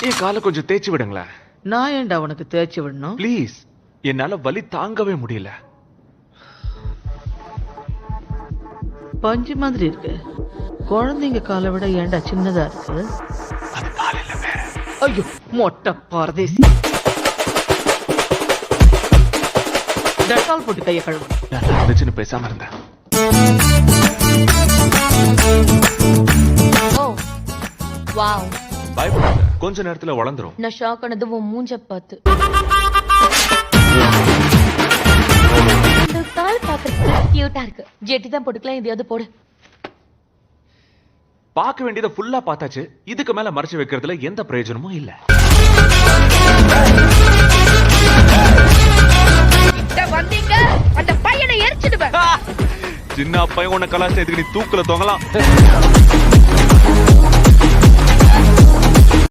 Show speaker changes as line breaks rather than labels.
என் காலை கொஞ்சம் தேய்ச்சி விடுங்களேன்.
நான் ஏன்டா உனக்கு தேய்ச்சி விடணும்?
ப்ளீஸ். என்னால வலி தாங்கவே முடியல.
பஞ்சு மாதிரி இருக்கு. குழந்தைங்க காலை விட ஏன்டா சின்னதா இருக்கு?
அது காலையில வேற.
ஐயோ மொட்டை பரதேசி. டெட்டால் போட்டு கையை கழுவு.
நல்லா இருந்துச்சுன்னு பேசாம இருந்தேன்.
ஓ வாவ்.
பயப்படாத, கொஞ்ச நேரத்துல வளர்ந்துரும்.
நான் ஷாக் ஆனது உன் மூஞ்ச பார்த்து. இந்த கால் பார்க்கறதுக்கு கியூட்டா இருக்கு. ஜெட்டி தான் போட்டுக்கலாம், எதையாவது போடு.
பார்க்க வேண்டியதை ஃபுல்லா பார்த்தாச்சு. இதுக்கு மேல மறைச்சு வைக்கிறதுல எந்த பிரயோஜனமும் இல்ல.
வந்தீங்க அந்த பையனை எரிச்சிடுவேன்.
சின்ன பையன் உன்னை கலாச்சாரத்துக்கு நீ தூக்குல தொங்கலாம்.